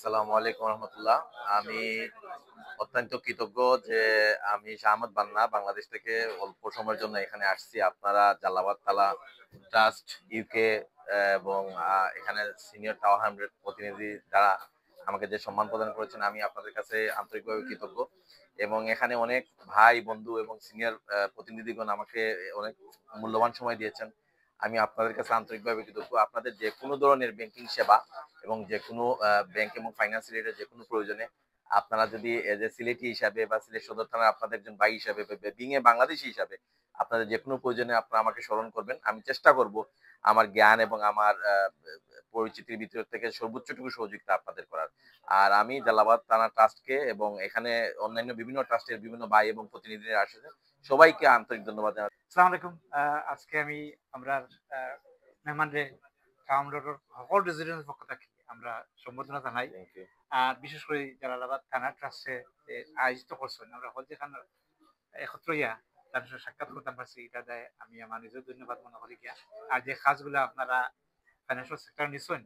আসসালামু আলাইকুম রহমতুল্লাহ। আমি অত্যন্ত কৃতজ্ঞ যে আমি শাহমত বান্না বাংলাদেশ থেকে অল্প সময়ের জন্য এখানে আসছি। আপনারা জালালাবাদ তালা ট্রাস্ট ইউকে এবং এখানে সিনিয়র টাওয়ার 100 প্রতিনিধি দ্বারা আমাকে যে সম্মান প্রদান করেছেন, আমি আপনাদের কাছে আন্তরিকভাবে কৃতজ্ঞ। এবং এখানে অনেক ভাই বন্ধু এবং সিনিয়র প্রতিনিধিগণ আমাকে অনেক মূল্যবান সময় দিয়েছেন। আমি আপনাদের কাছে আন্তরিকভাবে কৃতজ্ঞ। আপনাদের যে কোনো ধরনের ব্যাংকিং সেবা এবং যে কোনো ব্যাংক এবং ফাইন্যান্স রিলেটেড যে কোনো প্রয়োজনে আপনারা যদি এজ এ সিলেটি হিসাবে বা সিলেট সদর থানার আপনাদের একজন ভাই হিসাবে বিং এ বাংলাদেশি হিসাবে আপনাদের যে কোনো প্রয়োজনে আপনারা আমাকে স্মরণ করবেন। আমি চেষ্টা করব আমার জ্ঞান এবং আমার পরিচিতির ভিতর থেকে সর্বোচ্চটুকু সহযোগিতা আপনাদের করার। আর আমি জালালাবাদ থানা ট্রাস্টকে এবং এখানে অন্যান্য বিভিন্ন ট্রাস্টের বিভিন্ন ভাই এবং প্রতিনিধিরা আসছে, সবাইকে আন্তরিক ধন্যবাদ জানাচ্ছি। আসসালামু আলাইকুম। আজকে আমরা মেহমানরে কামরুলের সকল রেজিডেন্টের পক্ষ থেকে আমরা সম্বর্ধনা জানাই। Thank you. আর বিশেষ করে জালালাবাদ থানা ট্রাস্টে আয়োজিত করছেন আমরা হলদি খান একত্র ইয়া তার সাথে সাক্ষাৎ করতে পারছি, এটা দেয় আমি আমার নিজের ধন্যবাদ মনে করি গিয়া। আর যে কাজগুলো আপনারা ফাইন্যান্সিয়াল সেক্টর নিশ্চয়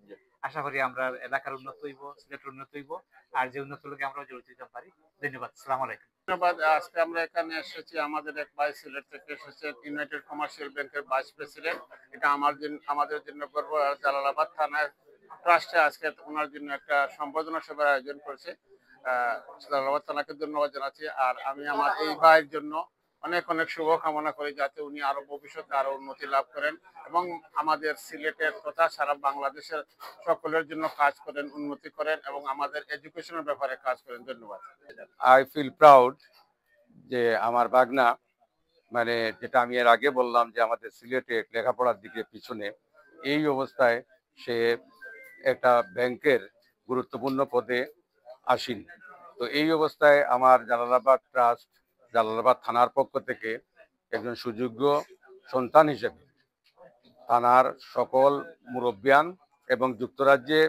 আশা করি আমরা এলাকার উন্নত হইব, সিলেটের উন্নত হইব, আর যে উন্নত লোকে আমরা জড়িত দিতে পারি। ধন্যবাদ। আসসালামু আলাইকুম। ধন্যবাদ। আজকে আমরা এখানে এসেছি, আমাদের এক ভাই সিলেট থেকে এসেছে, ইউনাইটেড কমার্শিয়াল ব্যাংকের ভাইস প্রেসিডেন্ট। এটা আমাদের জন্য গর্ব। আর জালালাবাদ থানার ট্রাস্টে আজকে ওনার জন্য একটা সম্বর্ধনা সভার আয়োজন করেছে। জালালাবাদ থানাকে ধন্যবাদ জানাচ্ছি। আর আমি আমার এই ভাইয়ের জন্য অনেক অনেক শুভকামনা করি, যাতে উনি আরো ভবিষ্যতে আরো উন্নতি লাভ করেন এবং আমাদের সিলেটের তথা সারা বাংলাদেশের সকলের জন্য কাজ করেন, উন্নতি করেন এবং আমাদের এডুকেশনের ব্যাপারে কাজ করেন। ধন্যবাদ। আই ফিল প্রাউড যে আমার বাগনা, মানে যেটা আমি এর আগে বললাম যে আমাদের সিলেটে লেখাপড়ার দিকে পিছনে, এই অবস্থায় সে একটা ব্যাংকের গুরুত্বপূর্ণ পদে আসীন। তো এই অবস্থায় আমার জালালাবাদ ট্রাস্ট, জালালাবাদ থানার পক্ষ থেকে একজন সুযোগ্য সন্তান হিসেবে থানার সকল মুরব্বিয়ান এবং যুক্তরাজ্যে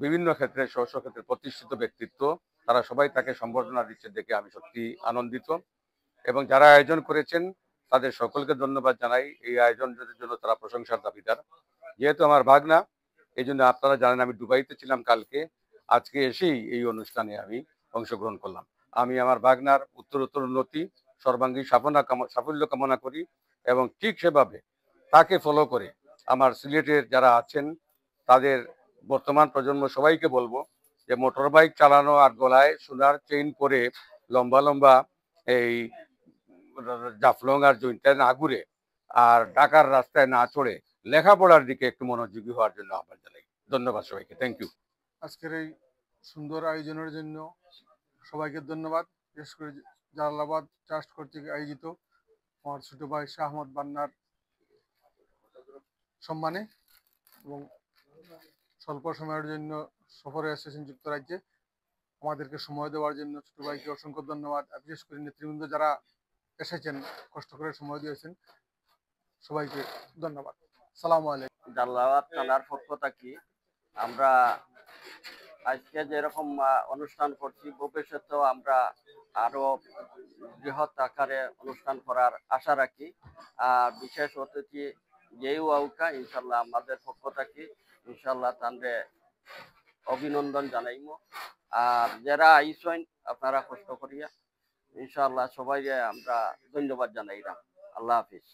বিভিন্ন ক্ষেত্রে স্ব ক্ষেত্রে প্রতিষ্ঠিত ব্যক্তিত্ব, তারা সবাই তাকে সম্বর্ধনা দিচ্ছে দেখে আমি সত্যি আনন্দিত। এবং যারা আয়োজন করেছেন তাদের সকলকে ধন্যবাদ জানাই। এই আয়োজনের জন্য তারা প্রশংসার দাবিদার। যেহেতু আমার ভাগনা, এই জন্য আপনারা জানেন আমি দুবাইতে ছিলাম কালকে, আজকে এসেই এই অনুষ্ঠানে আমি অংশগ্রহণ করলাম। আমি আমার ভাগনার উত্তরোত্তর উন্নতি, সর্বাঙ্গীন সাফল্য কামনা করি এবং ঠিক সেভাবে তাকে ফলো করে আমার সিলেটের যারা আছেন তাদের বর্তমান প্রজন্ম সবাইকে বলবো যে মোটর বাইক চালানো আর গলায় সোনার চেইন পরে লম্বা লম্বা এই জাফলং আর জইন্টে না ঘুরে আর ঢাকার রাস্তায় না চড়ে লেখাপড়ার দিকে একটু মনোযোগী হওয়ার জন্য আহ্বান জানাই। ধন্যবাদ সবাইকে। Thank you. আজকের এই সুন্দর আয়োজনের জন্য সবাইকে ধন্যবাদ। বিশেষ করে জালালাবাদ ট্রাস্ট কর্তৃক আয়োজিত আমার ছোট ভাই শাহমত বান্নার সম্মানে এবং স্বল্প সময়ের জন্য সফরে এসেছেন যুক্তরাজ্যে, আমাদেরকে সময় দেওয়ার জন্য ছোট ভাইকে অসংখ্য ধন্যবাদ। আর বিশেষ করে নেতৃবৃন্দ যারা এসেছেন, কষ্ট করে সময় দিয়েছেন, সবাইকে ধন্যবাদ। সালামু আলাইকুম। জালালাবাদ থানার পক্ষ থেকে আমরা আজকে যেরকম অনুষ্ঠান করছি, ভবিষ্যতেও আমরা আরো বৃহৎ আকারে অনুষ্ঠান করার আশা রাখি। আর বিশেষ অতিথি যেই আউকা ইনশাল্লাহ আমাদের পক্ষ থেকে ইনশাল্লাহ তানরে অভিনন্দন জানাইমো। আর যারা আইসেন আপনারা কষ্ট করিয়া ইনশাল্লাহ সবাই আমরা ধন্যবাদ জানাইলাম। আল্লাহ হাফিজ।